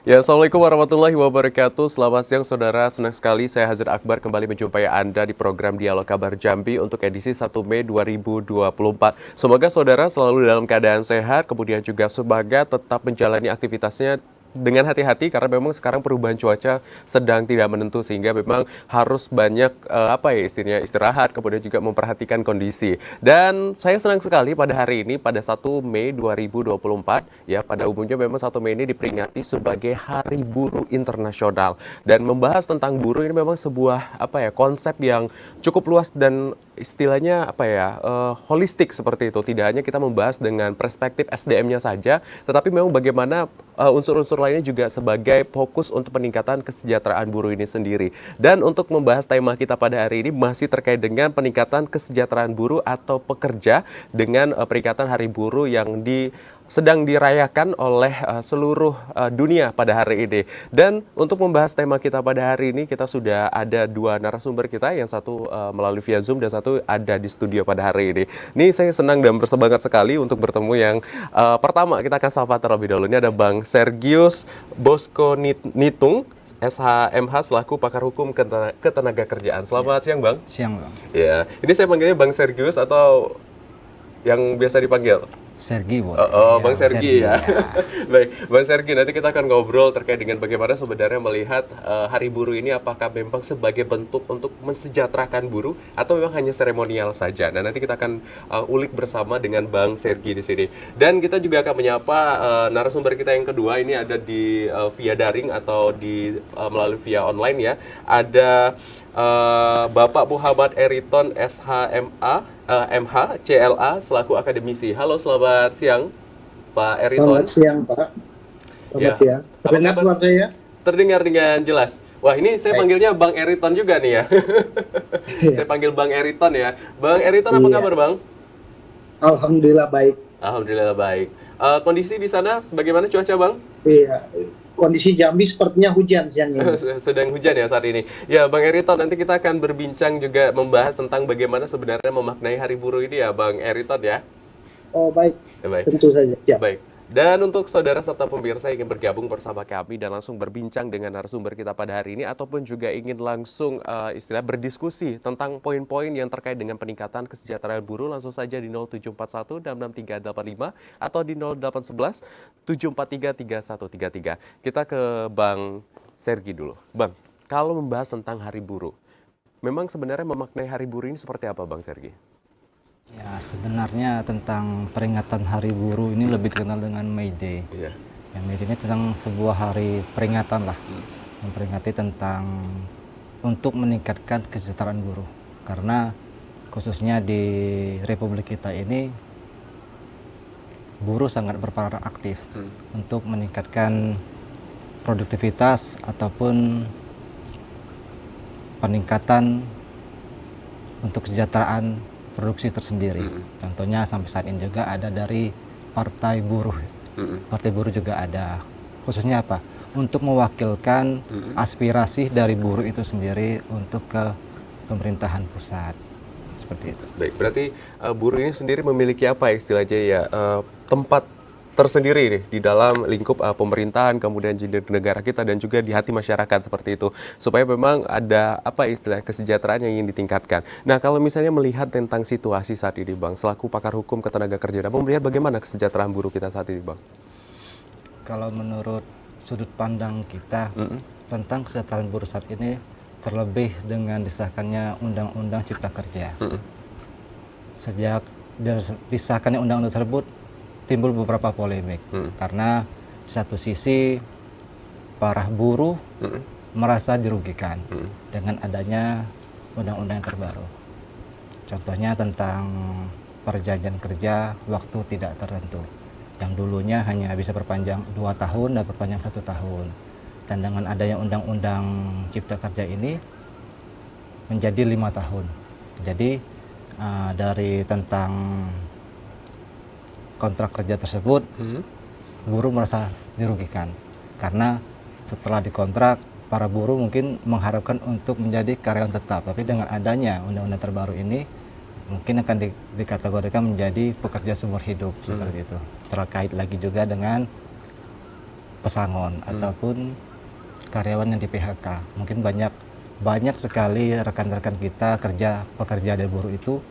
Ya, Assalamualaikum warahmatullahi wabarakatuh. Selamat siang saudara, senang sekali saya Hazir Akbar kembali menjumpai Anda di program Dialog Kabar Jambi untuk edisi 1 Mei 2024. Semoga saudara selalu dalam keadaan sehat, kemudian juga semoga tetap menjalani aktivitasnya dengan hati-hati karena memang sekarang perubahan cuaca sedang tidak menentu sehingga memang harus banyak istilahnya istirahat kemudian juga memperhatikan kondisi. Dan saya senang sekali pada hari ini pada 1 Mei 2024 ya, pada umumnya memang 1 Mei ini diperingati sebagai Hari Buruh Internasional, dan membahas tentang buruh ini memang sebuah konsep yang cukup luas dan istilahnya holistik seperti itu. Tidak hanya kita membahas dengan perspektif SDM-nya saja, tetapi memang bagaimana unsur-unsur lainnya juga sebagai fokus untuk peningkatan kesejahteraan buruh ini sendiri. Dan untuk membahas tema kita pada hari ini masih terkait dengan peningkatan kesejahteraan buruh atau pekerja dengan peringatan Hari Buruh yang sedang dirayakan oleh seluruh dunia pada hari ini. Dan untuk membahas tema kita pada hari ini, kita sudah ada dua narasumber kita, yang satu melalui via Zoom dan satu ada di studio pada hari ini. Ini saya senang dan bersemangat sekali untuk bertemu yang pertama. Kita akan sapa terlebih dahulu. Ini ada Bang Sergius Bosco-Nitung, SHMH selaku pakar hukum ketenagakerjaan. Selamat siang, Bang. Siang, Bang. Ya, ini saya panggilnya Bang Sergius atau yang biasa dipanggil Sergi boleh. Bang Sergi ya. Baik, Bang Sergi, nanti kita akan ngobrol terkait dengan bagaimana sebenarnya melihat Hari Buruh ini, apakah memang sebagai bentuk untuk mensejahterakan buruh atau memang hanya seremonial saja. Nah, nanti kita akan ulik bersama dengan Bang Sergi di sini. Dan kita juga akan menyapa narasumber kita yang kedua, ini ada di via daring atau melalui via online ya. Ada Bapak Muhammad Eriton MH CLA selaku akademisi. Halo, selamat siang Pak Eriton. Selamat siang, Pak. Selamat siang. Terdengar suara saya? Terdengar dengan jelas. Wah, ini saya panggilnya Bang Eriton juga nih ya. Saya panggil Bang Eriton ya. Bang Eriton, apa kabar, Bang? Alhamdulillah baik. Alhamdulillah baik. Kondisi di sana bagaimana cuaca, Bang? Iya. Kondisi Jambi sepertinya hujan siang ini. Sedang hujan ya saat ini. Ya, Bang Eriton, nanti kita akan berbincang juga membahas tentang bagaimana sebenarnya memaknai Hari Buruh ini ya, Bang Eriton ya. Oh, baik. Ya, baik. Tentu saja. Ya. Baik. Dan untuk saudara serta pemirsa yang ingin bergabung bersama kami dan langsung berbincang dengan narasumber kita pada hari ini, ataupun juga ingin langsung berdiskusi tentang poin-poin yang terkait dengan peningkatan kesejahteraan buruh, langsung saja di 0741 66385 atau di 0811 743 3133. Kita ke Bang Sergi dulu. Bang, kalau membahas tentang Hari Buruh, memang sebenarnya memaknai Hari Buruh ini seperti apa, Bang Sergi? Ya, sebenarnya tentang peringatan Hari Buruh ini lebih dikenal dengan May Day. Iya. Ya, May Day ini tentang sebuah hari peringatan lah, memperingati tentang untuk meningkatkan kesejahteraan buruh. Karena khususnya di Republik kita ini, buruh sangat berperan aktif untuk meningkatkan produktivitas ataupun peningkatan untuk kesejahteraan produksi tersendiri. Contohnya sampai saat ini juga ada dari Partai Buruh. Partai Buruh juga ada. Khususnya apa? Untuk mewakilkan aspirasi dari buruh itu sendiri untuk ke pemerintahan pusat. Seperti itu. Baik, berarti buruh ini sendiri memiliki apa istilahnya ya, tempat tersendiri nih di dalam lingkup pemerintahan, kemudian di negara kita dan juga di hati masyarakat seperti itu, supaya memang ada istilah kesejahteraan yang ingin ditingkatkan. Nah, kalau misalnya melihat tentang situasi saat ini, Bang, selaku pakar hukum ketenagakerjaan, Bang melihat bagaimana kesejahteraan buruh kita saat ini, Bang? Kalau menurut sudut pandang kita tentang kesejahteraan buruh saat ini, terlebih dengan disahkannya Undang-Undang Cipta Kerja. Sejak disahkannya undang-undang tersebut, timbul beberapa polemik karena di satu sisi para buruh merasa dirugikan dengan adanya undang-undang yang terbaru. Contohnya tentang perjanjian kerja waktu tidak tertentu, yang dulunya hanya bisa berpanjang 2 tahun dan berpanjang 1 tahun. Dan dengan adanya undang-undang Cipta Kerja ini menjadi 5 tahun. Jadi dari tentang kontrak kerja tersebut, buruh merasa dirugikan karena setelah dikontrak para buruh mungkin mengharapkan untuk menjadi karyawan tetap, tapi dengan adanya undang-undang terbaru ini mungkin akan dikategorikan menjadi pekerja seumur hidup seperti itu. Terkait lagi juga dengan pesangon ataupun karyawan yang di PHK. Mungkin banyak sekali rekan-rekan kita pekerja dari buruh itu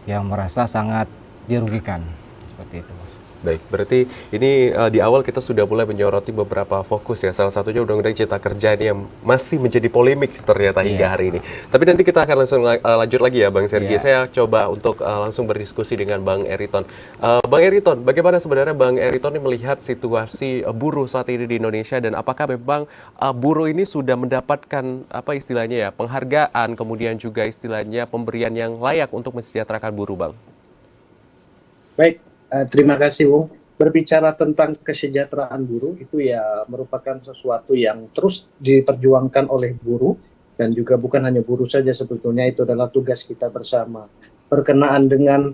yang merasa sangat dirugikan seperti itu, Mas. Baik, berarti ini di awal kita sudah mulai menyoroti beberapa fokus ya. Salah satunya Undang-Undang Cipta Kerja ini yang masih menjadi polemik ternyata hingga hari ini. Tapi nanti kita akan langsung lanjut lagi ya Bang Sergi. Saya coba untuk langsung berdiskusi dengan Bang Eriton. Bang Eriton, bagaimana sebenarnya Bang Eriton ini melihat situasi buruh saat ini di Indonesia dan apakah memang buruh ini sudah mendapatkan apa istilahnya ya, penghargaan, kemudian juga istilahnya pemberian yang layak untuk mensejahterakan buruh, Bang? Baik, terima kasih, Wong. Berbicara tentang kesejahteraan buruh itu ya merupakan sesuatu yang terus diperjuangkan oleh buruh dan juga bukan hanya buruh saja, sebetulnya itu adalah tugas kita bersama. Berkenaan dengan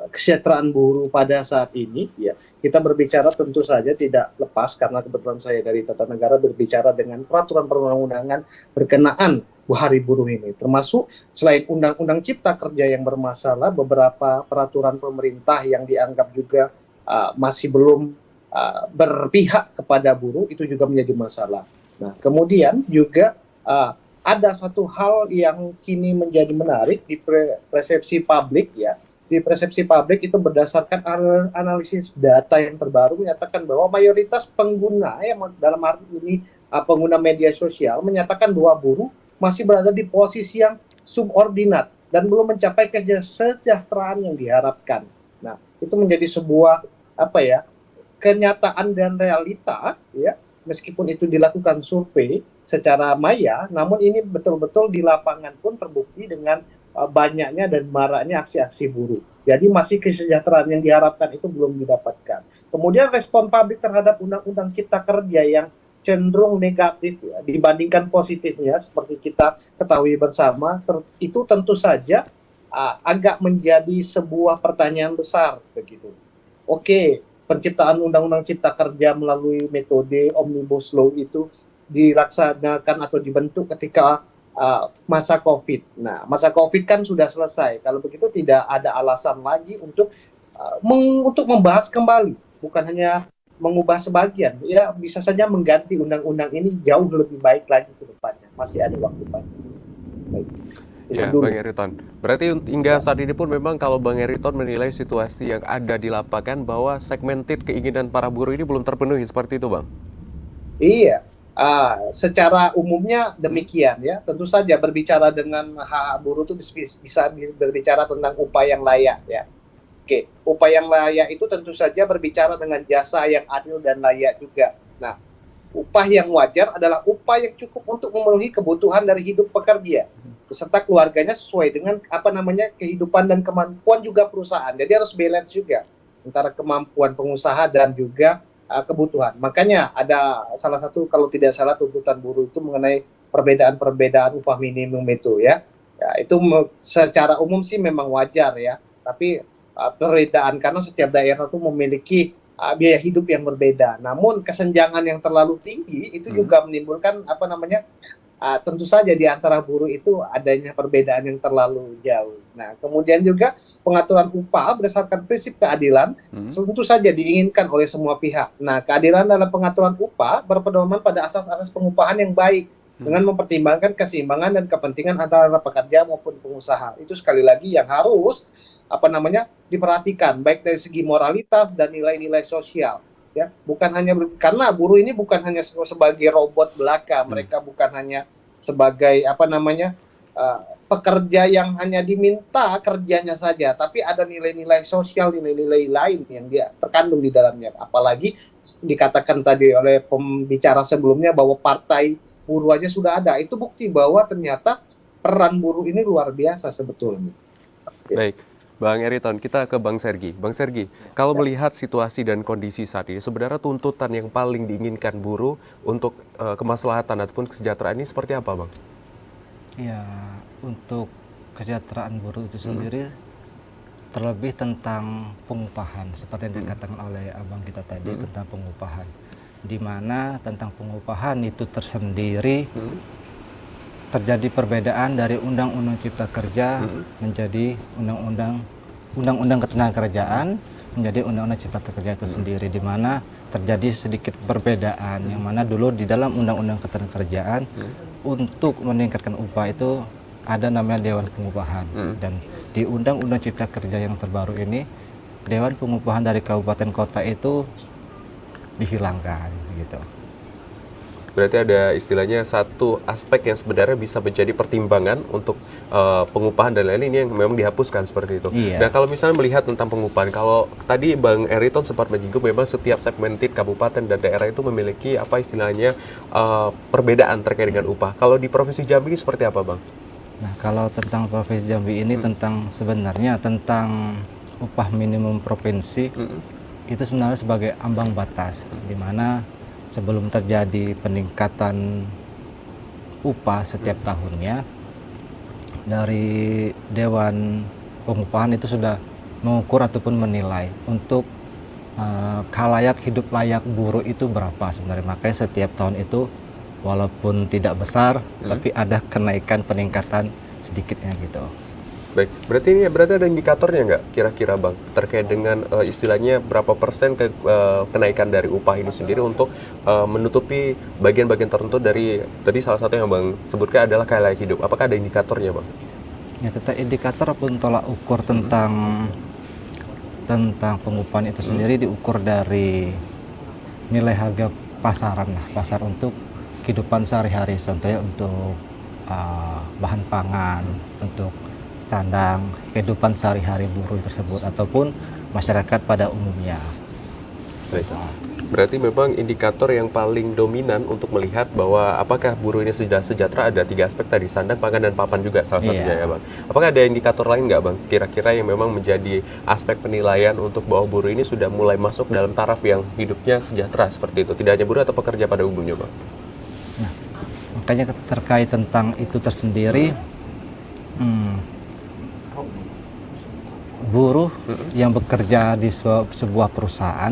kesejahteraan buruh pada saat ini, ya kita berbicara tentu saja tidak lepas karena kebetulan saya dari Tata Negara berbicara dengan peraturan perundang-undangan berkenaan Hari Buruh ini, termasuk selain Undang-Undang Cipta Kerja yang bermasalah, beberapa peraturan pemerintah yang dianggap juga masih belum berpihak kepada buruh itu juga menjadi masalah. Nah, kemudian juga ada satu hal yang kini menjadi menarik di persepsi publik ya. Di persepsi publik itu berdasarkan analisis data yang terbaru menyatakan bahwa mayoritas pengguna yang dalam arti ini pengguna media sosial menyatakan bahwa buruh masih berada di posisi yang subordinat dan belum mencapai kesejahteraan yang diharapkan. Nah, itu menjadi sebuah kenyataan dan realita ya, meskipun itu dilakukan survei secara maya, namun ini betul-betul di lapangan pun terbukti dengan banyaknya dan maraknya aksi-aksi buruh. Jadi masih kesejahteraan yang diharapkan itu belum didapatkan. Kemudian respon publik terhadap Undang-Undang Cipta Kerja yang cenderung negatif ya, dibandingkan positifnya seperti kita ketahui bersama, itu tentu saja agak menjadi sebuah pertanyaan besar begitu. Oke, penciptaan Undang-Undang Cipta Kerja melalui metode Omnibus Law itu dilaksanakan atau dibentuk ketika masa COVID. Nah, masa COVID kan sudah selesai. Kalau begitu tidak ada alasan lagi untuk membahas kembali, bukan hanya mengubah sebagian. Ya, bisa saja mengganti undang-undang ini jauh lebih baik lagi ke depannya. Masih ada waktu panjang. Baik. Ya, Bang Eriton. Berarti hingga saat ini pun memang kalau Bang Eriton menilai situasi yang ada di lapangan bahwa segmented keinginan para buruh ini belum terpenuhi, seperti itu, Bang? Iya. Secara umumnya demikian ya. Tentu saja berbicara dengan hak buruh itu bisa berbicara tentang upah yang layak ya. Oke, upah yang layak itu tentu saja berbicara dengan jasa yang adil dan layak juga. Nah, upah yang wajar adalah upah yang cukup untuk memenuhi kebutuhan dari hidup pekerja beserta keluarganya sesuai dengan kehidupan dan kemampuan juga perusahaan. Jadi harus balance juga antara kemampuan pengusaha dan juga kebutuhan. Makanya ada salah satu, kalau tidak salah, tuntutan buruh itu mengenai perbedaan upah minimum itu ya. Itu secara umum sih memang wajar ya. Tapi perbedaan karena setiap daerah itu memiliki biaya hidup yang berbeda. Namun kesenjangan yang terlalu tinggi itu juga menimbulkan tentu saja di antara buruh itu adanya perbedaan yang terlalu jauh. Nah, kemudian juga pengaturan upah berdasarkan prinsip keadilan tentu saja diinginkan oleh semua pihak. Nah, keadilan dalam pengaturan upah berpedoman pada asas-asas pengupahan yang baik dengan mempertimbangkan keseimbangan dan kepentingan antara pekerja maupun pengusaha. Itu sekali lagi yang harus diperhatikan baik dari segi moralitas dan nilai-nilai sosial. Ya, bukan hanya karena buruh ini bukan hanya sebagai robot belaka, mereka bukan hanya sebagai pekerja yang hanya diminta kerjanya saja, tapi ada nilai-nilai sosial, nilai-nilai lain yang dia terkandung di dalamnya. Apalagi dikatakan tadi oleh pembicara sebelumnya bahwa partai buruh aja sudah ada. Itu bukti bahwa ternyata peran buruh ini luar biasa sebetulnya. Baik. Bang Eriton, kita ke Bang Sergi. Bang Sergi, kalau melihat situasi dan kondisi saat ini, sebenarnya tuntutan yang paling diinginkan buruh untuk kemaslahatan ataupun kesejahteraan ini seperti apa, Bang? Ya, untuk kesejahteraan buruh itu sendiri terlebih tentang pengupahan, seperti yang dikatakan oleh abang kita tadi tentang pengupahan, di mana tentang pengupahan itu tersendiri terjadi perbedaan dari Undang-Undang Cipta Kerja menjadi Undang-Undang Ketenagakerjaan menjadi Undang-Undang Cipta Kerja itu sendiri, di mana terjadi sedikit perbedaan, yang mana dulu di dalam Undang-Undang Ketenagakerjaan untuk meningkatkan upah itu ada namanya Dewan Pengupahan, dan di Undang-Undang Cipta Kerja yang terbaru ini Dewan Pengupahan dari kabupaten kota itu dihilangkan gitu. Berarti ada istilahnya satu aspek yang sebenarnya bisa menjadi pertimbangan untuk pengupahan dan lain-lain ini yang memang dihapuskan seperti itu. Iya. Nah, kalau misalnya melihat tentang pengupahan, kalau tadi Bang Eriton sempat menyinggung memang setiap segmented kabupaten dan daerah itu memiliki apa istilahnya perbedaan terkait dengan upah. Kalau di Provinsi Jambi ini seperti apa, Bang? Nah, kalau tentang Provinsi Jambi ini sebenarnya tentang upah minimum provinsi itu sebenarnya sebagai ambang batas, di mana sebelum terjadi peningkatan upah setiap tahunnya, dari Dewan Pengupahan itu sudah mengukur ataupun menilai untuk khalayak hidup layak buruh itu berapa sebenarnya. Makanya setiap tahun itu walaupun tidak besar, tapi ada kenaikan peningkatan sedikitnya gitu. Baik, berarti ada indikatornya nggak kira-kira, Bang, terkait dengan istilahnya berapa persen kenaikan dari upah ini sendiri untuk menutupi bagian-bagian tertentu dari tadi salah satu yang Bang sebutkan adalah khalayak hidup. Apakah ada indikatornya, Bang? Ya, tentang indikator ataupun tolak ukur tentang pengupahan itu sendiri diukur dari nilai harga pasaran lah, pasar untuk kehidupan sehari-hari, contohnya untuk bahan pangan, untuk sandang, kehidupan sehari-hari buruh tersebut ataupun masyarakat pada umumnya. Baik. Berarti memang indikator yang paling dominan untuk melihat bahwa apakah buruh ini sudah sejahtera ada 3 aspek tadi, sandang, pangan, dan papan juga salah satunya ya, Bang. Apakah ada indikator lain nggak, Bang, kira-kira yang memang menjadi aspek penilaian untuk bahwa buruh ini sudah mulai masuk dalam taraf yang hidupnya sejahtera seperti itu, tidak hanya buruh atau pekerja pada umumnya, Bang? Nah, makanya terkait tentang itu tersendiri, buruh yang bekerja di sebuah perusahaan,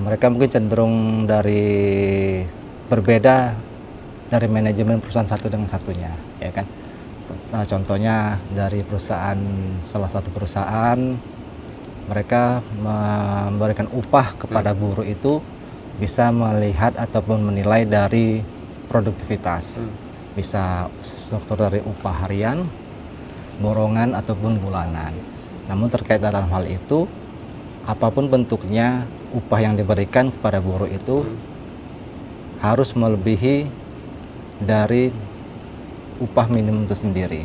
mereka mungkin cenderung berbeda dari manajemen perusahaan satu dengan satunya, ya kan? Nah, contohnya dari salah satu perusahaan, mereka memberikan upah kepada buruh itu bisa melihat ataupun menilai dari produktivitas, bisa struktur dari upah harian, borongan ataupun bulanan. Namun terkait dalam hal itu, apapun bentuknya upah yang diberikan kepada buruh itu harus melebihi dari upah minimum itu sendiri.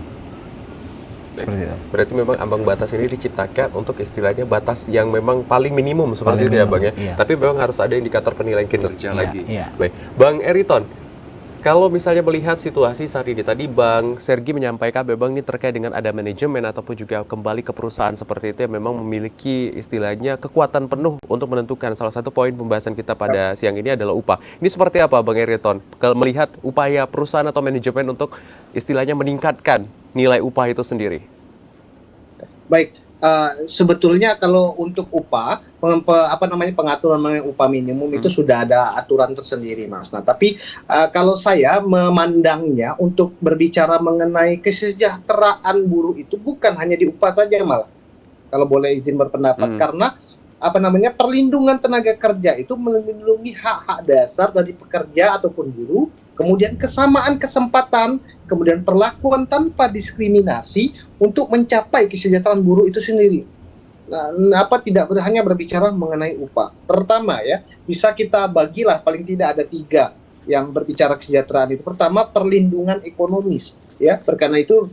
Seperti itu. Berarti memang ambang batas ini diciptakan untuk istilahnya batas yang memang paling minimum seperti itu ya, Bang ya. Iya. Tapi memang harus ada indikator penilaian kinerja lagi. Iya. Baik, Bang Eriton, kalau misalnya melihat situasi saat ini, tadi Bang Sergi menyampaikan memang ini terkait dengan ada manajemen ataupun juga kembali ke perusahaan seperti itu yang memang memiliki istilahnya kekuatan penuh untuk menentukan. Salah satu poin pembahasan kita pada siang ini adalah upah. Ini seperti apa, Bang Eriton, kalau melihat upaya perusahaan atau manajemen untuk istilahnya meningkatkan nilai upah itu sendiri? Baik, sebetulnya kalau untuk upah, pengaturan mengenai upah minimum itu sudah ada aturan tersendiri, Mas. Nah, tapi kalau saya memandangnya untuk berbicara mengenai kesejahteraan buruh itu bukan hanya di upah saja, malah. Kalau boleh izin berpendapat, karena perlindungan tenaga kerja itu melindungi hak-hak dasar dari pekerja ataupun buruh, kemudian kesamaan kesempatan, kemudian perlakuan tanpa diskriminasi untuk mencapai kesejahteraan buruh itu sendiri. Nah, tidak hanya berbicara mengenai upah. Pertama ya, bisa kita bagilah paling tidak ada 3 yang berbicara kesejahteraan itu. Pertama, perlindungan ekonomis. Ya, karena itu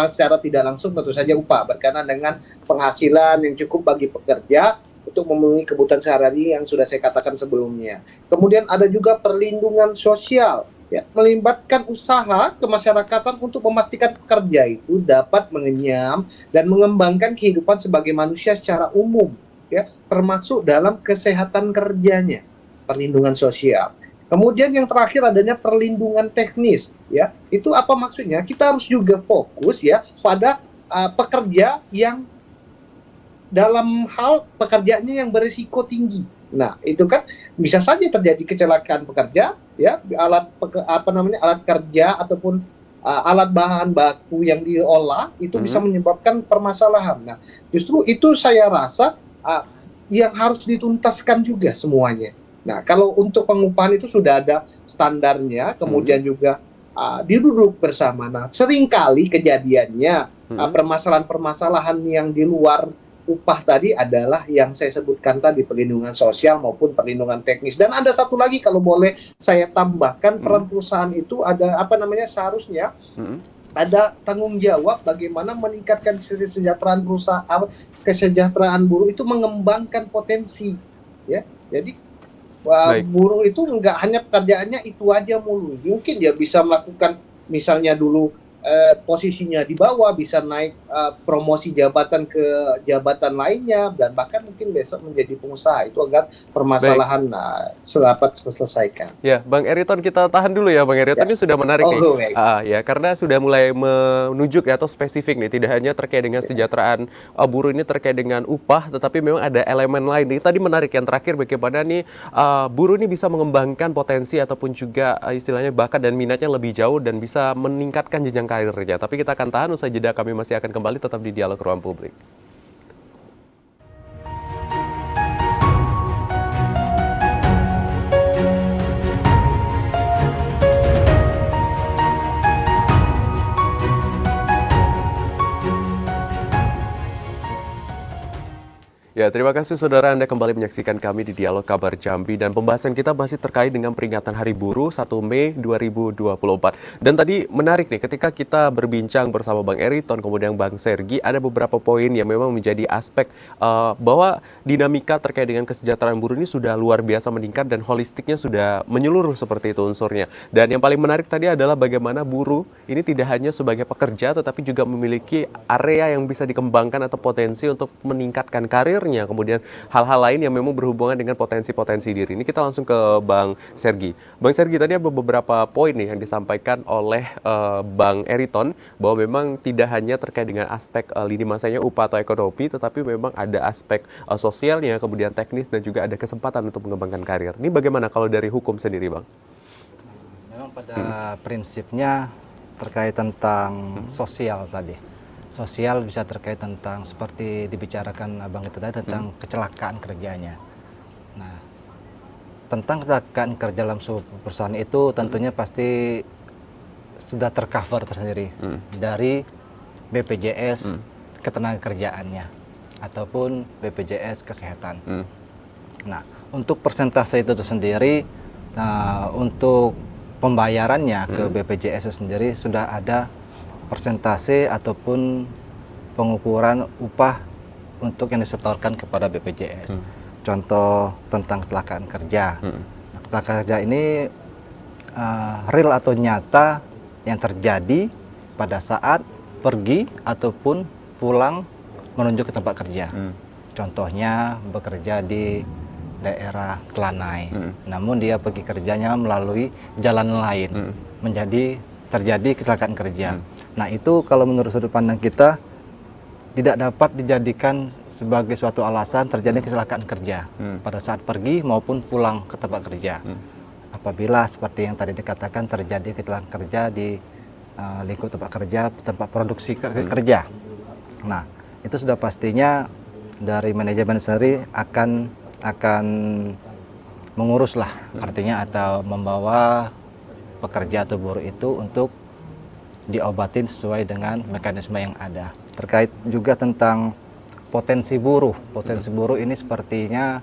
secara tidak langsung tentu saja upah berkaitan dengan penghasilan yang cukup bagi pekerja untuk memenuhi kebutuhan sehari-hari yang sudah saya katakan sebelumnya. Kemudian ada juga perlindungan sosial, ya, melibatkan usaha kemasyarakatan untuk memastikan pekerja itu dapat mengenyam dan mengembangkan kehidupan sebagai manusia secara umum, ya, termasuk dalam kesehatan kerjanya, perlindungan sosial. Kemudian yang terakhir adanya perlindungan teknis, ya. Itu apa maksudnya? Kita harus juga fokus ya pada pekerja yang dalam hal pekerjaannya yang berisiko tinggi. Nah, itu kan bisa saja terjadi kecelakaan pekerja, ya, alat kerja ataupun alat bahan baku yang diolah itu bisa menyebabkan permasalahan. Nah, justru itu saya rasa yang harus dituntaskan juga semuanya. Nah, kalau untuk pengupahan itu sudah ada standarnya, kemudian juga duduk bersama. Nah, seringkali kejadiannya permasalahan-permasalahan yang di luar upah tadi adalah yang saya sebutkan tadi, perlindungan sosial maupun perlindungan teknis. Dan ada satu lagi kalau boleh saya tambahkan, peran perusahaan itu ada seharusnya ada tanggung jawab bagaimana meningkatkan kesejahteraan perusahaan, kesejahteraan buruh itu mengembangkan potensi, ya. Jadi buruh itu nggak hanya pekerjaannya itu aja mulu. Mungkin dia bisa melakukan misalnya dulu posisinya di bawah, bisa naik promosi jabatan ke jabatan lainnya, dan bahkan mungkin besok menjadi pengusaha. Itu agar permasalahan dapat terselesaikan. Ya, Bang Eriton, kita tahan dulu ya, Bang Eriton. Ini sudah menarik nih. Ya, karena sudah mulai menunjuk atau spesifik nih, tidak hanya terkait dengan kesejahteraan buruh ini terkait dengan upah, tetapi memang ada elemen lain. Ini tadi menarik yang terakhir, bagaimana nih buruh ini bisa mengembangkan potensi ataupun juga istilahnya bakat dan minatnya lebih jauh dan bisa meningkatkan jenjang karirnya. Tapi kita akan tahan, usai jeda kami masih akan kembali tetap di Dialog Ruang Publik. Ya, terima kasih saudara, Anda kembali menyaksikan kami di Dialog Kabar Jambi, dan pembahasan kita masih terkait dengan peringatan Hari Buruh 1 Mei 2024. Dan tadi menarik nih, ketika kita berbincang bersama Bang Eriton, kemudian Bang Sergi, ada beberapa poin yang memang menjadi aspek bahwa dinamika terkait dengan kesejahteraan buruh ini sudah luar biasa meningkat dan holistiknya sudah menyeluruh seperti itu unsurnya. Dan yang paling menarik tadi adalah bagaimana buruh ini tidak hanya sebagai pekerja, tetapi juga memiliki area yang bisa dikembangkan atau potensi untuk meningkatkan karir, kemudian hal-hal lain yang memang berhubungan dengan potensi-potensi diri. Ini kita langsung ke Bang Sergi. Bang Sergi, tadi ada beberapa poin nih yang disampaikan oleh Bang Eriton, bahwa memang tidak hanya terkait dengan aspek lini masanya upah atau ekonomi, tetapi memang ada aspek sosialnya, kemudian teknis, dan juga ada kesempatan untuk mengembangkan karir. Ini bagaimana kalau dari hukum sendiri, Bang? Memang pada prinsipnya terkait tentang sosial tadi. Sosial bisa terkait tentang seperti dibicarakan Abang itu tadi tentang kecelakaan kerjanya. Nah, tentang kecelakaan kerja dalam sebuah perusahaan itu tentunya pasti sudah tercover tersendiri dari BPJS ketenagakerjaannya ataupun BPJS kesehatan. Nah, untuk persentase itu sendiri, untuk pembayarannya ke BPJS itu sendiri sudah ada persentase ataupun pengukuran upah untuk yang disetorkan kepada BPJS. Contoh tentang kecelakaan kerja. Nah, kecelakaan kerja ini real atau nyata yang terjadi pada saat pergi ataupun pulang menuju ke tempat kerja. Contohnya bekerja di daerah Kelanai, namun dia pergi kerjanya melalui jalan lain, terjadi kecelakaan kerja. Nah, itu kalau menurut sudut pandang kita tidak dapat dijadikan sebagai suatu alasan terjadi kecelakaan kerja pada saat pergi maupun pulang ke tempat kerja. Apabila seperti yang tadi dikatakan terjadi kecelakaan kerja di lingkup tempat kerja, tempat produksi kerja. Nah, itu sudah pastinya dari manajemen sendiri akan menguruslah, artinya atau membawa pekerja atau buruh itu untuk diobatin sesuai dengan mekanisme yang ada. Terkait juga tentang potensi buruh. Potensi buruh ini sepertinya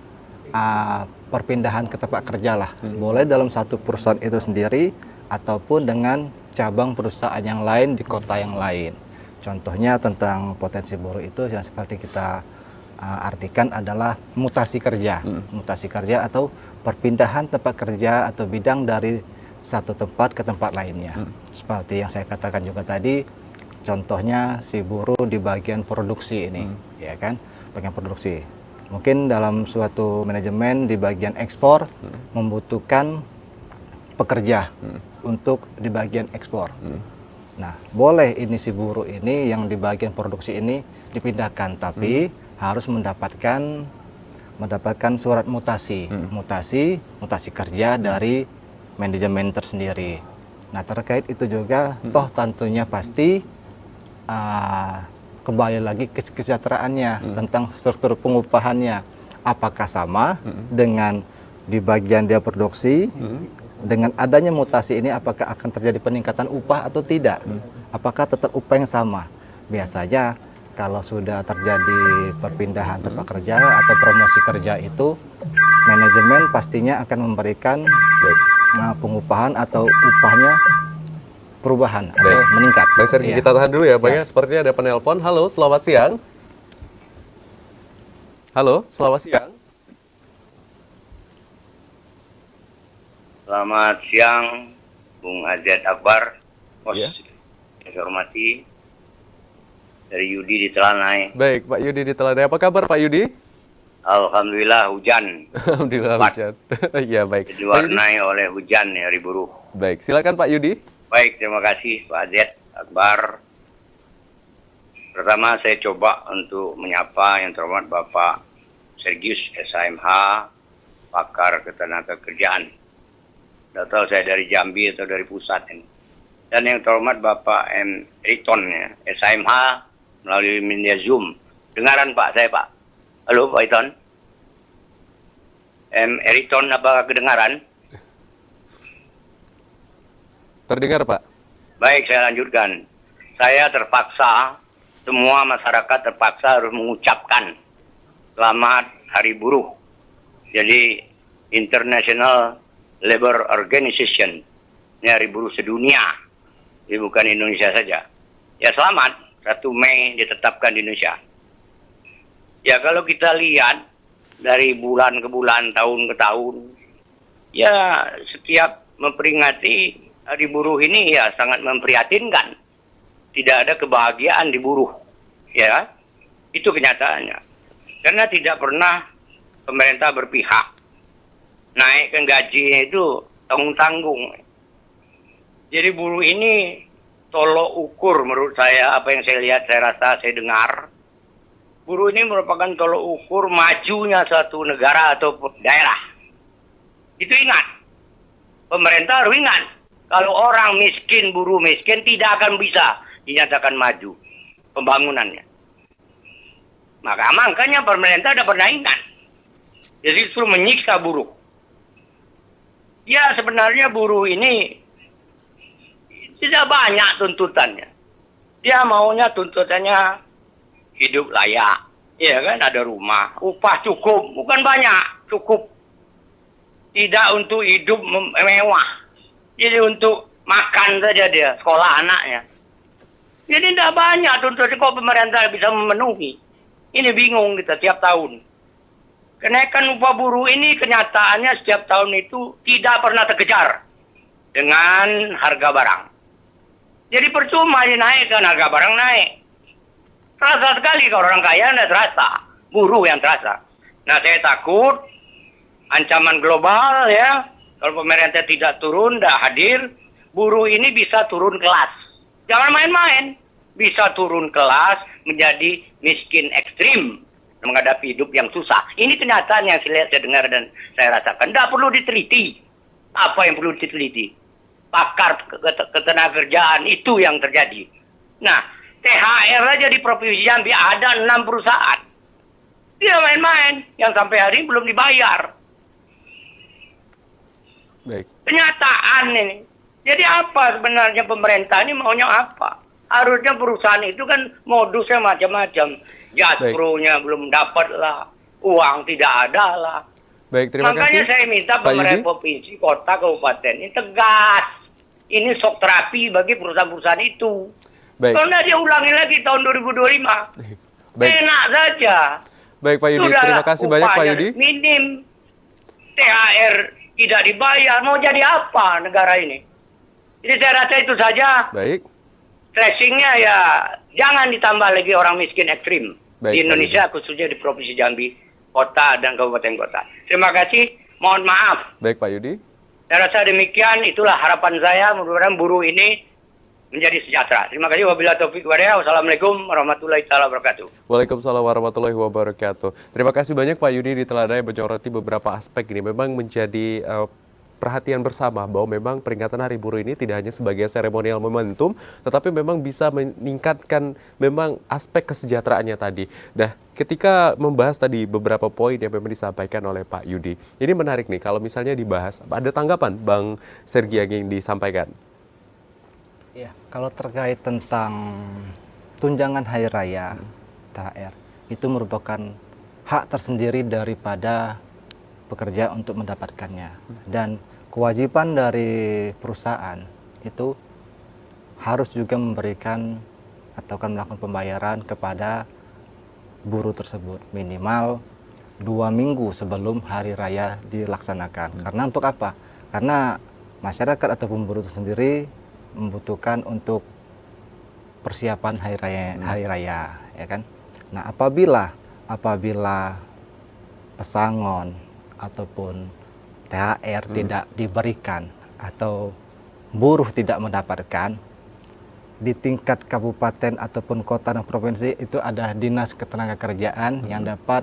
perpindahan ke tempat kerja lah. Boleh dalam satu perusahaan itu sendiri ataupun dengan cabang perusahaan yang lain di kota yang lain. Contohnya tentang potensi buruh itu yang seperti kita artikan adalah mutasi kerja. Mutasi kerja atau perpindahan tempat kerja atau bidang dari satu tempat ke tempat lainnya. Seperti yang saya katakan juga tadi, contohnya si buruh di bagian produksi ini, ya kan, bagian produksi. Mungkin dalam suatu manajemen di bagian ekspor membutuhkan pekerja untuk di bagian ekspor. Nah, boleh ini si buruh ini yang di bagian produksi ini dipindahkan, tapi harus mendapatkan surat mutasi kerja dari manajemen tersendiri. Nah, terkait itu juga, toh tentunya pasti kembali lagi ke kesejahteraannya, tentang struktur pengupahannya. Apakah sama dengan di bagian dia produksi, dengan adanya mutasi ini apakah akan terjadi peningkatan upah atau tidak? Apakah tetap upah yang sama? Biasanya kalau sudah terjadi perpindahan tempat kerja atau promosi kerja itu, manajemen pastinya akan memberikan pengupahan atau upahnya perubahan atau meningkat. Bang Sergi, kita tahan dulu ya, Bang ya. Sepertinya ada penelpon. Halo, selamat siang. Halo, selamat siang. Selamat siang, Bung Azad Akbar. Iya. Saya hormati dari Yudi di Telanai. Baik, Pak Yudi di Telanai. Apa kabar, Pak Yudi? Alhamdulillah hujan. Alhamdulillah hujan. Iya, baik. Pak Yudi. Diwarnai oleh hujan ya, hari buruh. Baik, silakan Pak Yudi. Baik, terima kasih Pak Azad Akbar. Pertama saya coba untuk menyapa yang terhormat Bapak Sergius SHMH, pakar ketenagakerjaan. Tidak tahu saya dari Jambi atau dari pusat ini. Dan yang terhormat Bapak M. Eriton ya, SHMH melalui media Zoom. Dengaran Pak, saya Pak. Halo Pak Eriton. M. Eriton, apakah kedengaran? Terdengar, Pak? Baik, saya lanjutkan. Saya terpaksa, semua masyarakat terpaksa harus mengucapkan selamat Hari Buruh. Jadi International Labour Organization, ini Hari Buruh sedunia, ini bukan Indonesia saja. Ya selamat, 1 Mei ditetapkan di Indonesia. Ya kalau kita lihat dari bulan ke bulan, tahun ke tahun, ya setiap memperingati Hari Buruh ini ya sangat memprihatinkan. Tidak ada kebahagiaan di buruh, ya itu kenyataannya. Karena tidak pernah pemerintah berpihak. Naikkan gajinya itu tanggung-tanggung. Jadi buruh ini tolok ukur menurut saya, apa yang saya lihat, saya rasa, saya dengar. Buruh ini merupakan tolok ukur majunya suatu negara atau daerah. Itu ingat. Pemerintah harus ingat. Kalau orang miskin, buruh miskin, tidak akan bisa dinyatakan maju pembangunannya. Makanya pemerintah tidak pernah ingat. Jadi justru menyiksa buruh. Ya sebenarnya buruh ini tidak banyak tuntutannya. Dia maunya tuntutannya hidup layak. Ya kan, ada rumah, upah cukup, bukan banyak, cukup. Tidak untuk hidup mewah. Jadi untuk makan saja dia, sekolah anaknya. Jadi tidak banyak tuntutan, kok pemerintah bisa memenuhi. Ini bingung kita tiap tahun. Kenaikan upah buruh ini kenyataannya setiap tahun itu tidak pernah terkejar dengan harga barang. Jadi percuma dinaikkan, harga barang naik. Terasa sekali kalau orang kaya tidak terasa, buruh yang terasa. Nah saya takut ancaman global ya, kalau pemerintah tidak turun, tidak hadir, buruh ini bisa turun kelas. Jangan main-main. Bisa turun kelas menjadi miskin ekstrim menghadapi hidup yang susah. Ini kenyataan yang saya lihat, saya dengar, dan saya rasakan. Tidak perlu diteliti. Apa yang perlu diteliti? Pakar ketenagakerjaan itu yang terjadi. Nah, THR aja di Provinsi Jambi ada 6 perusahaan. Dia main-main, yang sampai hari ini belum dibayar. Baik. Kenyataan ini. Jadi apa sebenarnya pemerintah ini maunya apa? Harusnya perusahaan itu kan modusnya macam-macam. Jatpronya belum dapat lah, uang tidak ada lah. Baik, terima Makanya kasih. saya minta Pak pemerintah Yudi. provinsi, kota, kabupaten ini tegas. Ini shock terapi bagi perusahaan-perusahaan itu. Baik. Kalau tidak diulangi lagi tahun 2025, Baik. enak saja. Baik, Pak Yudi. Sudah Terima kasih banyak, Pak upahnya Yudi. minim, THR tidak dibayar, mau jadi apa negara ini? Jadi saya rasa itu saja. Baik. Tracingnya ya jangan ditambah lagi orang miskin ekstrim Baik, di Indonesia, khususnya di Provinsi Jambi, kota dan kabupaten kota. Terima kasih, mohon maaf. Baik, Pak Yudi. Saya rasa demikian, itulah harapan saya, mudah-mudahan buruh ini menjadi sejahtera. Terima kasih, wabillahi taufiq wal hidayah. Wassalamualaikum warahmatullahi wabarakatuh. Waalaikumsalam warahmatullahi wabarakatuh. Terima kasih banyak Pak Yudi di Telanai menyoroti beberapa aspek ini. Memang menjadi perhatian bersama bahwa memang peringatan Hari Buruh ini tidak hanya sebagai seremonial momentum, tetapi memang bisa meningkatkan memang aspek kesejahteraannya tadi. Nah, ketika membahas tadi beberapa poin yang memang disampaikan oleh Pak Yudi, ini menarik nih kalau misalnya dibahas, ada tanggapan Bang Sergi yang ingin disampaikan? Ya, kalau terkait tentang tunjangan hari raya THR, itu merupakan hak tersendiri daripada pekerja untuk mendapatkannya, dan kewajiban dari perusahaan itu harus juga memberikan atau akan melakukan pembayaran kepada buruh tersebut minimal 2 minggu sebelum hari raya dilaksanakan. Karena untuk apa? Karena masyarakat ataupun buruh itu sendiri membutuhkan untuk persiapan hari raya, ya kan? Nah, apabila pesangon ataupun THR tidak diberikan atau buruh tidak mendapatkan, di tingkat kabupaten ataupun kota dan provinsi itu ada dinas ketenagakerjaan yang dapat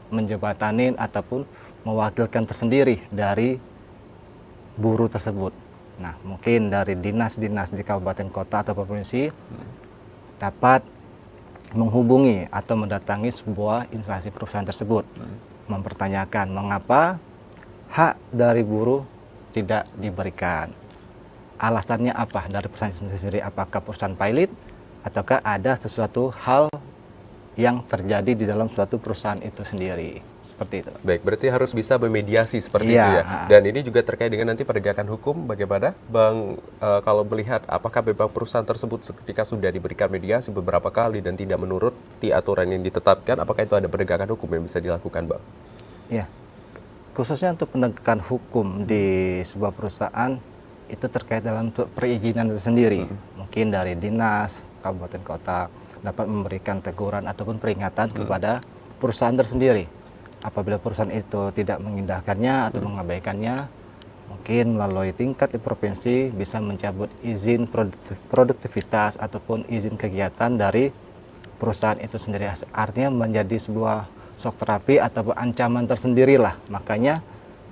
menjembatani ataupun mewakilkan tersendiri dari buruh tersebut. Nah, mungkin dari dinas-dinas di kabupaten kota atau provinsi dapat menghubungi atau mendatangi sebuah instansi perusahaan tersebut, mempertanyakan mengapa hak dari buruh tidak diberikan. Alasannya apa dari perusahaan itu sendiri? Apakah perusahaan pilot ataukah ada sesuatu hal yang terjadi di dalam suatu perusahaan itu sendiri? Seperti itu. Baik, berarti harus bisa memediasi seperti Iya. itu ya. Dan ini juga terkait dengan nanti penegakan hukum bagaimana Bang, kalau melihat apakah memang perusahaan tersebut ketika sudah diberikan mediasi beberapa kali dan tidak menuruti aturan yang ditetapkan, apakah itu ada penegakan hukum yang bisa dilakukan, Bang? Ya, khususnya untuk penegakan hukum di sebuah perusahaan itu terkait dalam perizinan itu sendiri. Mungkin dari dinas, kabupaten kota dapat memberikan teguran ataupun peringatan kepada perusahaan tersendiri. Apabila perusahaan itu tidak mengindahkannya atau mengabaikannya, mungkin melalui tingkat di provinsi bisa mencabut izin produktivitas ataupun izin kegiatan dari perusahaan itu sendiri. Artinya menjadi sebuah shock terapi atau ancaman tersendiri lah. Makanya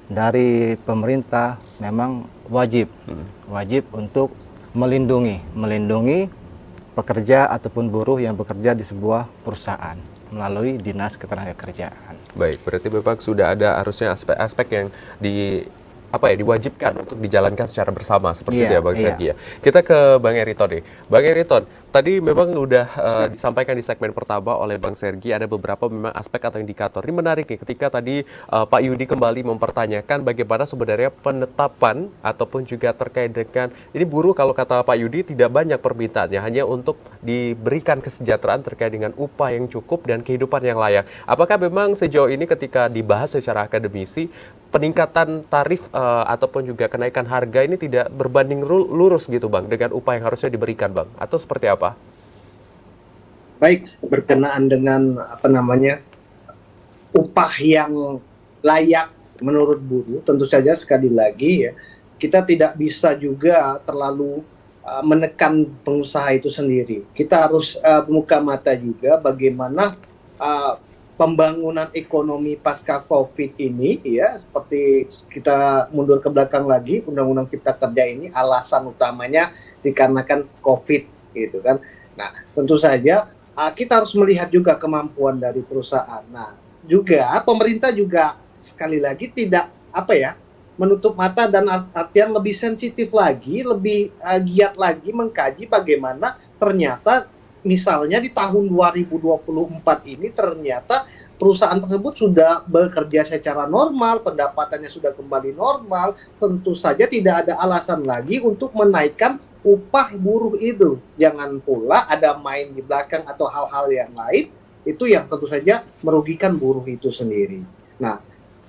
dari pemerintah memang wajib untuk melindungi pekerja ataupun buruh yang bekerja di sebuah perusahaan melalui dinas ketenagakerjaan. Baik, berarti memang sudah ada harusnya aspek-aspek yang diwajibkan untuk dijalankan secara bersama seperti itu ya Bang Sergi ya. Kita ke Bang Eriton nih. Bang Eriton, tadi memang udah disampaikan di segmen pertama oleh Bang Sergi ada beberapa memang aspek atau indikator. Ini menarik nih ketika tadi Pak Yudi kembali mempertanyakan bagaimana sebenarnya penetapan ataupun juga terkait dengan ini buruh kalau kata Pak Yudi tidak banyak permintaannya, hanya untuk diberikan kesejahteraan terkait dengan upah yang cukup dan kehidupan yang layak. Apakah memang sejauh ini ketika dibahas secara akademisi peningkatan tarif ataupun juga kenaikan harga ini tidak berbanding lurus gitu Bang dengan upah yang harusnya diberikan Bang, atau seperti apa? Baik, berkenaan dengan upah yang layak menurut buruh, tentu saja sekali lagi ya, kita tidak bisa juga terlalu menekan pengusaha itu sendiri. Kita harus buka mata juga bagaimana pembangunan ekonomi pasca COVID ini ya, seperti kita mundur ke belakang lagi, Undang-Undang Cipta Kerja ini alasan utamanya dikarenakan COVID gitu kan. Nah, tentu saja kita harus melihat juga kemampuan dari perusahaan. Nah, juga pemerintah juga sekali lagi tidak menutup mata dan artian lebih sensitif lagi, lebih giat lagi mengkaji bagaimana ternyata misalnya di tahun 2024 ini ternyata perusahaan tersebut sudah bekerja secara normal, pendapatannya sudah kembali normal, tentu saja tidak ada alasan lagi untuk menaikkan upah buruh itu. Jangan pula ada main di belakang atau hal-hal yang lain, itu yang tentu saja merugikan buruh itu sendiri. Nah,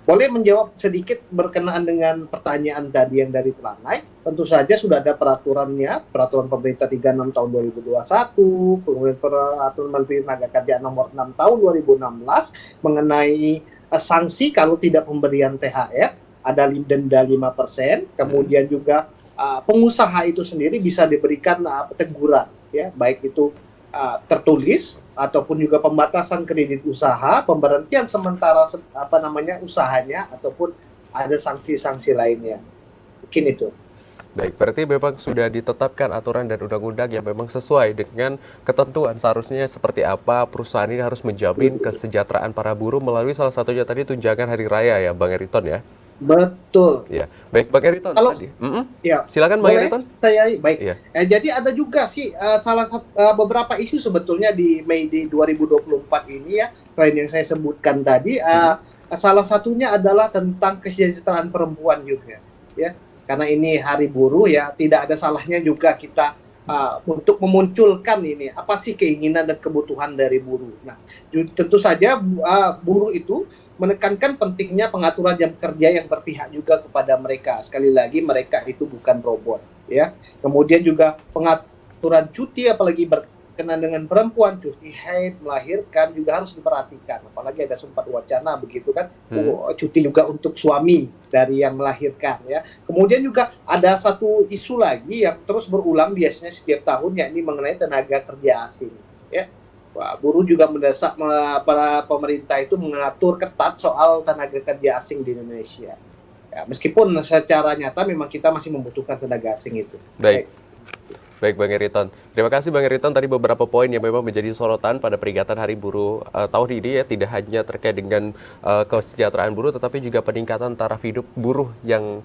boleh menjawab sedikit berkenaan dengan pertanyaan tadi yang dari Telanai. Tentu saja sudah ada peraturannya, peraturan pemerintah 36 tahun 2021, kemudian peraturan Menteri Tenaga Kerja nomor 6 tahun 2016 mengenai sanksi kalau tidak pemberian THR, ada denda 5%, kemudian juga pengusaha itu sendiri bisa diberikan teguran, ya, baik itu tertulis ataupun juga pembatasan kredit usaha, pemberhentian sementara usahanya ataupun ada sanksi-sanksi lainnya. Mungkin itu. Baik, berarti memang sudah ditetapkan aturan dan undang-undang yang memang sesuai dengan ketentuan seharusnya seperti apa perusahaan ini harus menjamin kesejahteraan para buruh melalui salah satunya tadi tunjangan hari raya ya, Bang Eriton ya. Betul. Ya, baik Bang Eriton Kalau tadi. ya, Silakan Bang boleh Eriton. saya baik. Iya. Jadi ada juga sih salah satu beberapa isu sebetulnya di Mei di 2024 ini ya, selain yang saya sebutkan tadi, salah satunya adalah tentang kesejahteraan perempuan juga, ya. Karena ini Hari Buruh ya, tidak ada salahnya juga kita untuk memunculkan ini apa sih keinginan dan kebutuhan dari buruh. Nah, tentu saja buruh itu menekankan pentingnya pengaturan jam kerja yang berpihak juga kepada mereka. Sekali lagi mereka itu bukan robot, ya. Kemudian juga pengaturan cuti apalagi berkenaan dengan perempuan, cuti haid, melahirkan juga harus diperhatikan. Apalagi ada sempat wacana begitu kan, cuti juga untuk suami dari yang melahirkan ya. Kemudian juga ada satu isu lagi yang terus berulang biasanya setiap tahun yakni mengenai tenaga kerja asing ya. Wah, buruh juga mendesak para pemerintah itu mengatur ketat soal tenaga kerja asing di Indonesia. Ya, meskipun secara nyata memang kita masih membutuhkan tenaga asing itu. Baik. Baik Bang Eriton. Terima kasih Bang Eriton, tadi beberapa poin yang memang menjadi sorotan pada peringatan Hari Buruh tahun ini ya, tidak hanya terkait dengan kesejahteraan buruh tetapi juga peningkatan taraf hidup buruh yang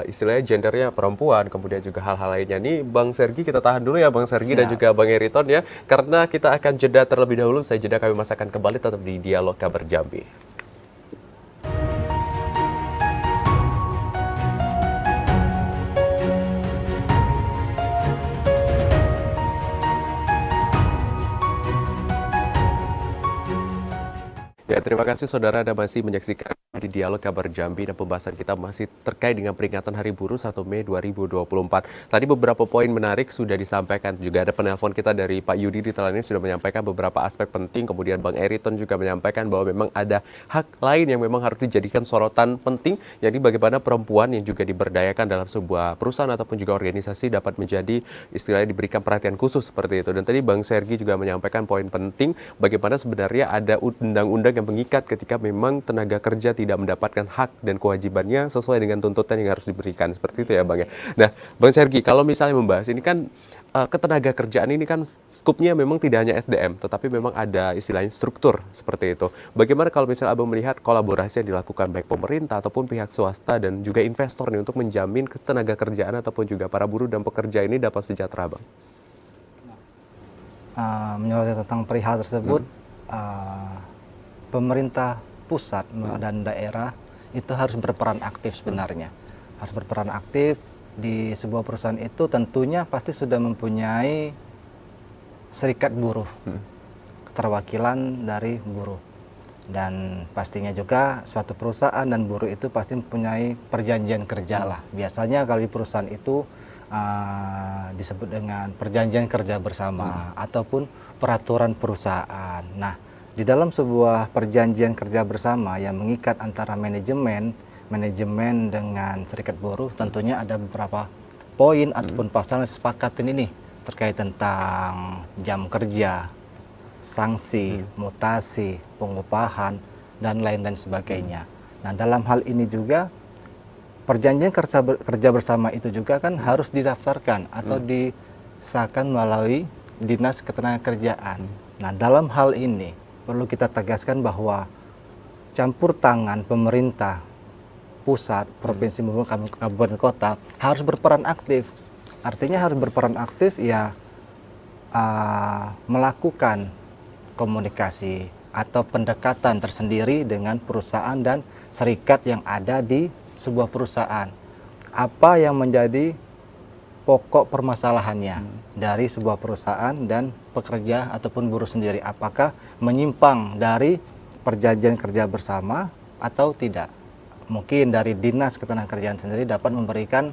istilahnya gendernya perempuan, kemudian juga hal-hal lainnya. Nih Bang Sergi, kita tahan dulu ya Bang Sergi dan juga Bang Eriton ya, karena kita akan jeda terlebih dahulu. Saya jeda, kami masakan kembali tetap di Dialog Kabar Jambi. Ya, terima kasih saudara Anda masih menyaksikan di Dialog Kabar Jambi dan pembahasan kita masih terkait dengan peringatan Hari Buruh 1 Mei 2024. Tadi beberapa poin menarik sudah disampaikan, juga ada penelpon kita dari Pak Yudi di telannya sudah menyampaikan beberapa aspek penting, kemudian Bang Eriton juga menyampaikan bahwa memang ada hak lain yang memang harus dijadikan sorotan penting, yakni bagaimana perempuan yang juga diberdayakan dalam sebuah perusahaan ataupun juga organisasi dapat menjadi istilahnya diberikan perhatian khusus seperti itu. Dan tadi Bang Sergi juga menyampaikan poin penting bagaimana sebenarnya ada undang-undang yang mengikat ketika memang tenaga kerja tidak mendapatkan hak dan kewajibannya sesuai dengan tuntutan yang harus diberikan. Seperti itu ya Bang ya. Nah Bang Sergi, kalau misalnya membahas ini kan ketenaga kerjaan ini kan skupnya memang tidak hanya SDM, tetapi memang ada istilahnya struktur seperti itu. Bagaimana kalau misalnya Abang melihat kolaborasi yang dilakukan baik pemerintah ataupun pihak swasta dan juga investor nih untuk menjamin ketenaga kerjaan ataupun juga para buruh dan pekerja ini dapat sejahtera Bang? Menyoroti tentang perihal tersebut, pemerintah pusat dan daerah itu harus berperan aktif sebenarnya. Harus berperan aktif di sebuah perusahaan itu, tentunya pasti sudah mempunyai serikat buruh, keterwakilan dari buruh. Dan pastinya juga suatu perusahaan dan buruh itu pasti mempunyai perjanjian kerja lah. Biasanya kalau di perusahaan itu disebut dengan perjanjian kerja bersama ataupun peraturan perusahaan. Nah, di dalam sebuah perjanjian kerja bersama yang mengikat antara manajemen dengan serikat buruh, tentunya ada beberapa poin ataupun pasal yang disepakatin ini terkait tentang jam kerja, sanksi, mutasi, pengupahan, dan lain dan sebagainya. Nah, dalam hal ini juga perjanjian kerja bersama itu juga kan harus didaftarkan atau disahkan melalui Dinas Ketenagakerjaan. Nah, dalam hal ini perlu kita tegaskan bahwa campur tangan pemerintah pusat, provinsi maupun kabupaten kota harus berperan aktif. Artinya harus berperan aktif ya, melakukan komunikasi atau pendekatan tersendiri dengan perusahaan dan serikat yang ada di sebuah perusahaan. Apa yang menjadi pokok permasalahannya dari sebuah perusahaan dan pekerja ataupun buruh sendiri, apakah menyimpang dari perjanjian kerja bersama atau tidak. Mungkin dari Dinas Ketenagakerjaan sendiri dapat memberikan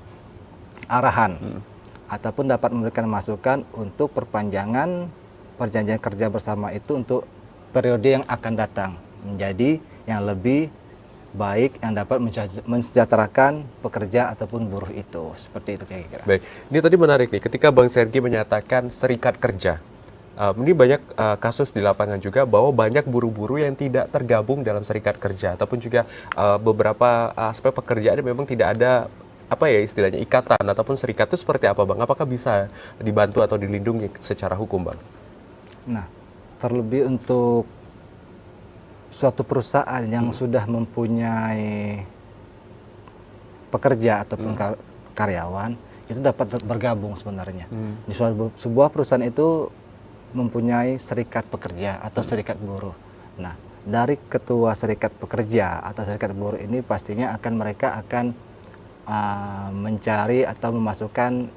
arahan ataupun dapat memberikan masukan untuk perpanjangan perjanjian kerja bersama itu untuk periode yang akan datang menjadi yang lebih baik, yang dapat mensejahterakan pekerja ataupun buruh itu. Seperti itu kira-kira. Baik, ini tadi menarik nih ketika Bang Sergi menyatakan serikat kerja. Ini banyak kasus di lapangan juga bahwa banyak buruh-buruh yang tidak tergabung dalam serikat kerja ataupun juga beberapa aspek pekerjaan yang memang tidak ada apa ya istilahnya ikatan ataupun serikat itu seperti apa Bang? Apakah bisa dibantu atau dilindungi secara hukum Bang? Nah, terlebih untuk suatu perusahaan yang sudah mempunyai pekerja ataupun karyawan, itu dapat bergabung sebenarnya. Di sebuah perusahaan itu mempunyai serikat pekerja atau serikat buruh. Nah, dari ketua serikat pekerja atau serikat buruh ini pastinya mereka akan mencari atau memasukkan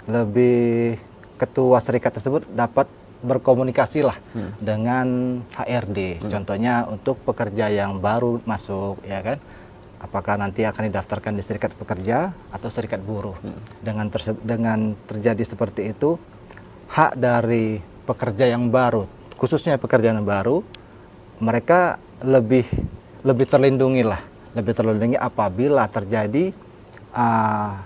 lebih ketua serikat tersebut dapat berkomunikasi lah dengan HRD. Contohnya untuk pekerja yang baru masuk, ya kan? Apakah nanti akan didaftarkan di serikat pekerja atau serikat buruh? Dengan terjadi seperti itu, hak dari pekerja yang baru, khususnya pekerja yang baru, mereka lebih terlindungi lah, lebih terlindungi apabila terjadi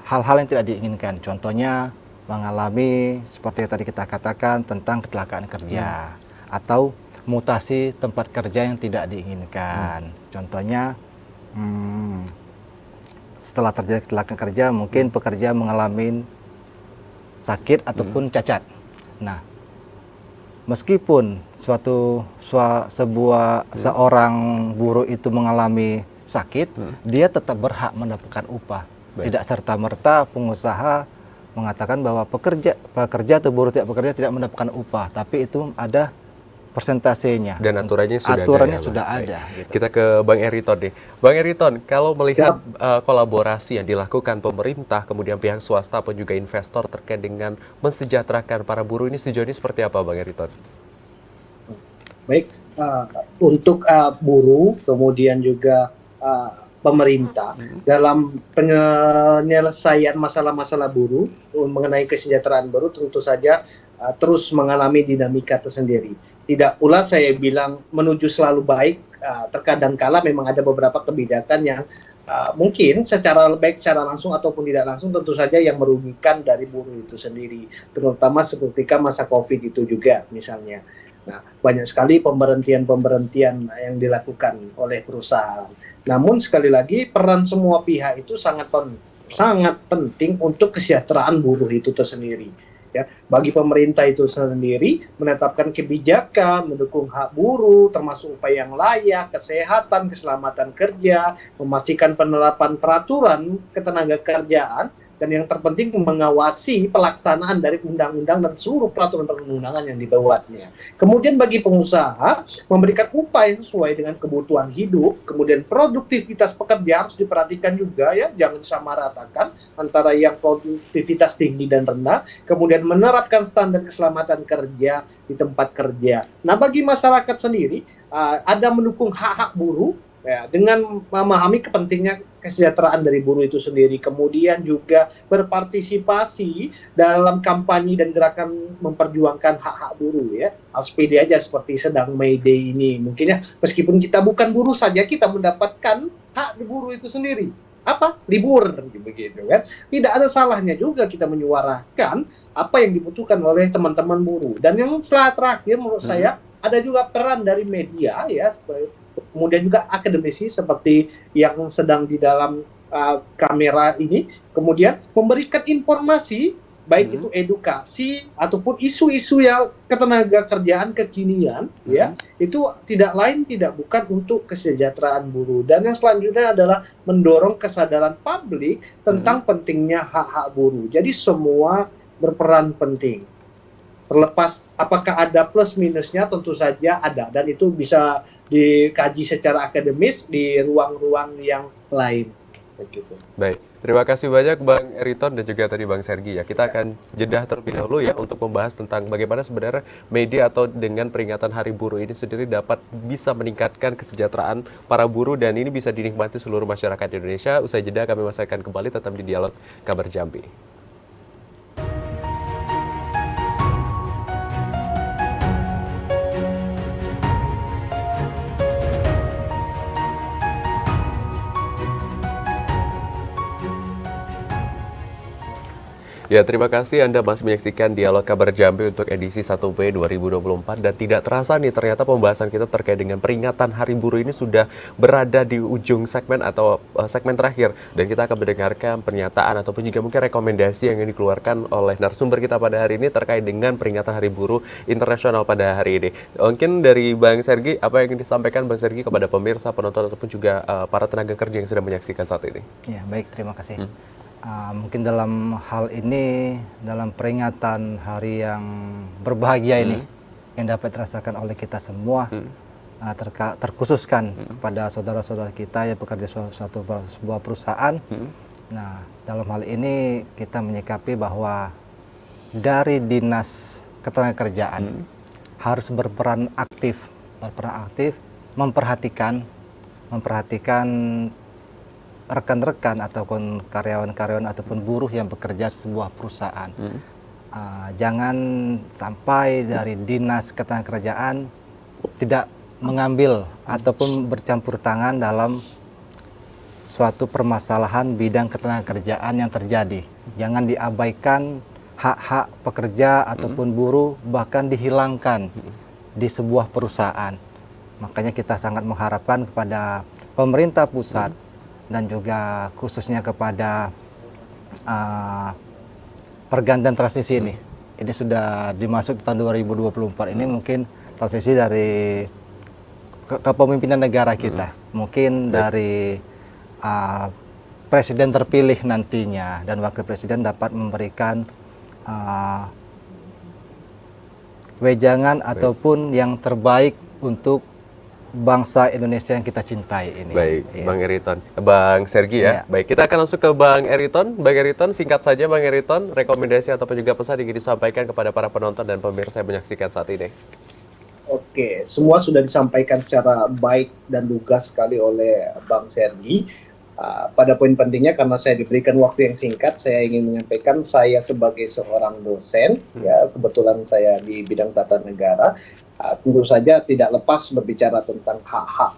hal-hal yang tidak diinginkan. Contohnya mengalami seperti yang tadi kita katakan tentang kecelakaan kerja atau mutasi tempat kerja yang tidak diinginkan. Contohnya setelah terjadi kecelakaan kerja mungkin pekerja mengalami sakit ataupun cacat. Nah, meskipun seorang buruh itu mengalami sakit, dia tetap berhak mendapatkan upah. Tidak serta-merta pengusaha mengatakan bahwa pekerja atau buruh tidak bekerja tidak mendapatkan upah, tapi itu ada persentasenya. Dan aturannya sudah ada. Gitu. Kita ke Bang Eriton nih. Bang Eriton, kalau melihat kolaborasi yang dilakukan pemerintah, kemudian pihak swasta pun juga investor terkait dengan mensejahterakan para buruh ini sejauh ini seperti apa Bang Eriton? Baik, untuk buruh, kemudian juga pemerintah dalam penyelesaian masalah-masalah buruh mengenai kesejahteraan buruh tentu saja terus mengalami dinamika tersendiri. Tidak pula saya bilang menuju selalu baik, terkadang kala memang ada beberapa kebijakan yang mungkin secara langsung ataupun tidak langsung tentu saja yang merugikan dari buruh itu sendiri, terutama seperti masa COVID itu juga misalnya. Nah, banyak sekali pemberhentian yang dilakukan oleh perusahaan. Namun sekali lagi peran semua pihak itu sangat penting untuk kesejahteraan buruh itu tersendiri. Ya, bagi pemerintah itu sendiri menetapkan kebijakan, mendukung hak buruh, termasuk upaya yang layak, kesehatan, keselamatan kerja, memastikan penerapan peraturan ketenagakerjaan, dan yang terpenting mengawasi pelaksanaan dari undang-undang dan seluruh peraturan perundang-undangan yang dibuatnya. Kemudian bagi pengusaha memberikan upah yang sesuai dengan kebutuhan hidup, kemudian produktivitas pekerja harus diperhatikan juga ya, jangan disamaratakan antara yang produktivitas tinggi dan rendah, kemudian menerapkan standar keselamatan kerja di tempat kerja. Nah, bagi masyarakat sendiri ada mendukung hak-hak buruh ya, dengan memahami kepentingan kesejahteraan dari buruh itu sendiri, kemudian juga berpartisipasi dalam kampanye dan gerakan memperjuangkan hak-hak buruh ya. Harus pede aja seperti sedang May Day ini. Mungkin ya, meskipun kita bukan buruh saja, kita mendapatkan hak di buruh itu sendiri. Apa? Libur, begitu kan. Tidak ada salahnya juga kita menyuarakan apa yang dibutuhkan oleh teman-teman buruh. Dan yang terakhir menurut saya ada juga peran dari media ya, kemudian juga akademisi seperti yang sedang di dalam kamera ini, kemudian memberikan informasi baik itu edukasi ataupun isu-isu yang ketenagakerjaan kekinian ya, itu tidak lain tidak bukan untuk kesejahteraan buruh. Dan yang selanjutnya adalah mendorong kesadaran publik tentang pentingnya hak-hak buruh. Jadi semua berperan penting. Terlepas apakah ada plus minusnya, tentu saja ada, dan itu bisa dikaji secara akademis di ruang-ruang yang lain. Begitu. Baik, terima kasih banyak Bang Eriton dan juga tadi Bang Sergi ya. Kita akan jeda terlebih dahulu ya untuk membahas tentang bagaimana sebenarnya media atau dengan peringatan Hari Buruh ini sendiri dapat bisa meningkatkan kesejahteraan para buruh dan ini bisa dinikmati seluruh masyarakat Indonesia. Usai jeda kami masih akan kembali tetap di Dialog Kabar Jambi. Ya, terima kasih Anda masih menyaksikan Dialog Kabar Jambi untuk edisi 1 Mei 2024 dan tidak terasa nih ternyata pembahasan kita terkait dengan peringatan Hari Buruh ini sudah berada di ujung segmen atau segmen terakhir dan kita akan mendengarkan pernyataan ataupun juga mungkin rekomendasi yang dikeluarkan oleh narasumber kita pada hari ini terkait dengan peringatan Hari Buruh Internasional pada hari ini. Mungkin dari Bang Sergi, apa yang ingin disampaikan Bang Sergi kepada pemirsa, penonton ataupun juga para tenaga kerja yang sedang menyaksikan saat ini? Ya, baik, terima kasih. Mungkin dalam hal ini, dalam peringatan hari yang berbahagia ini, yang dapat dirasakan oleh kita semua, terkhususkan kepada saudara-saudara kita yang bekerja sebuah perusahaan. Nah, dalam hal ini kita menyikapi bahwa dari Dinas Ketenagakerjaan harus berperan aktif, memperhatikan rekan-rekan ataupun karyawan-karyawan ataupun buruh yang bekerja di sebuah perusahaan. Jangan sampai dari Dinas Ketenagakerjaan tidak mengambil ataupun bercampur tangan dalam suatu permasalahan bidang ketenagakerjaan yang terjadi. Jangan diabaikan hak-hak pekerja ataupun buruh, bahkan dihilangkan di sebuah perusahaan. Makanya kita sangat mengharapkan kepada pemerintah pusat dan juga khususnya kepada pergantian transisi ini. Ini sudah dimasuk tahun 2024 ini, mungkin transisi dari kepemimpinan negara kita. Mungkin dari presiden terpilih nantinya dan wakil presiden dapat memberikan wejangan ataupun yang terbaik untuk bangsa Indonesia yang kita cintai ini. Baik, ya. Bang Eriton. Bang Sergi ya. Ya. Baik, kita akan langsung ke Bang Eriton. Bang Eriton, singkat saja Bang Eriton, rekomendasi ataupun juga pesan yang ingin disampaikan kepada para penonton dan pemirsa yang menyaksikan saat ini. Oke, semua sudah disampaikan secara baik dan lugas sekali oleh Bang Sergi. Pada poin pentingnya, karena saya diberikan waktu yang singkat, saya ingin menyampaikan saya sebagai seorang dosen, ya kebetulan saya di bidang tata negara, tentu saja tidak lepas berbicara tentang hak-hak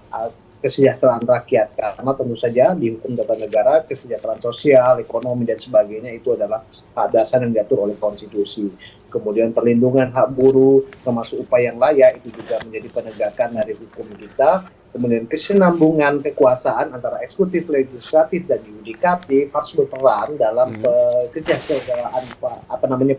kesejahteraan rakyat, karena tentu saja di hukum tata negara kesejahteraan sosial, ekonomi dan sebagainya itu adalah hak dasar yang diatur oleh konstitusi. Kemudian perlindungan hak buruh termasuk upaya yang layak itu juga menjadi penegakan dari hukum kita. Kemudian kesinambungan kekuasaan antara eksekutif, legislatif dan yudikatif harus berperan dalam kesejahteraan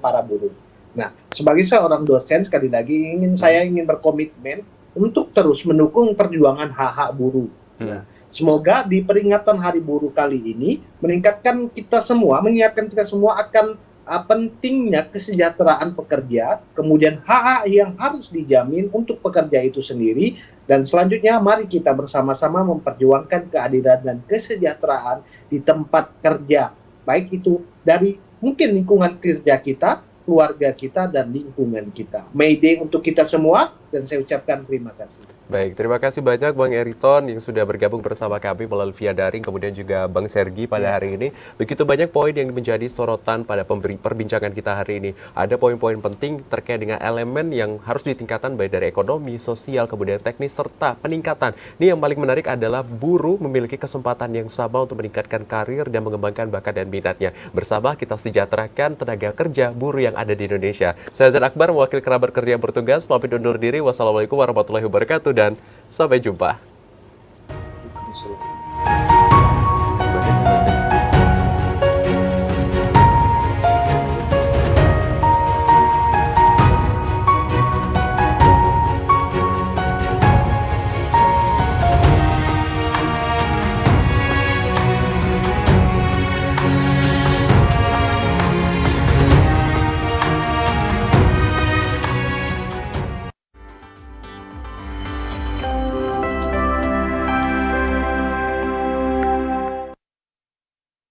para buruh. Nah, sebagai seorang dosen sekali lagi saya ingin berkomitmen untuk terus mendukung perjuangan hak-hak buruh. Nah, semoga di peringatan Hari Buruh kali ini mengingatkan kita semua akan pentingnya kesejahteraan pekerja, kemudian hak-hak yang harus dijamin untuk pekerja itu sendiri, dan selanjutnya mari kita bersama-sama memperjuangkan keadilan dan kesejahteraan di tempat kerja, baik itu dari mungkin lingkungan kerja kita, keluarga kita, dan lingkungan kita. May Day untuk kita semua, dan saya ucapkan terima kasih. Baik, terima kasih banyak Bang Eriton yang sudah bergabung bersama kami melalui via daring, kemudian juga Bang Sergi pada hari ini. Begitu banyak poin yang menjadi sorotan pada perbincangan kita hari ini. Ada poin-poin penting terkait dengan elemen yang harus ditingkatkan baik dari ekonomi, sosial, kemudian teknis, serta peningkatan. Ini yang paling menarik adalah buruh memiliki kesempatan yang sama untuk meningkatkan karir dan mengembangkan bakat dan minatnya. Bersama kita sejahterakan tenaga kerja buruh yang ada di Indonesia. Saya Hazard Akbar, mewakili kerabat kerja yang bertugas, pamit undur diri. Wassalamualaikum warahmatullahi wabarakatuh dan sampai jumpa.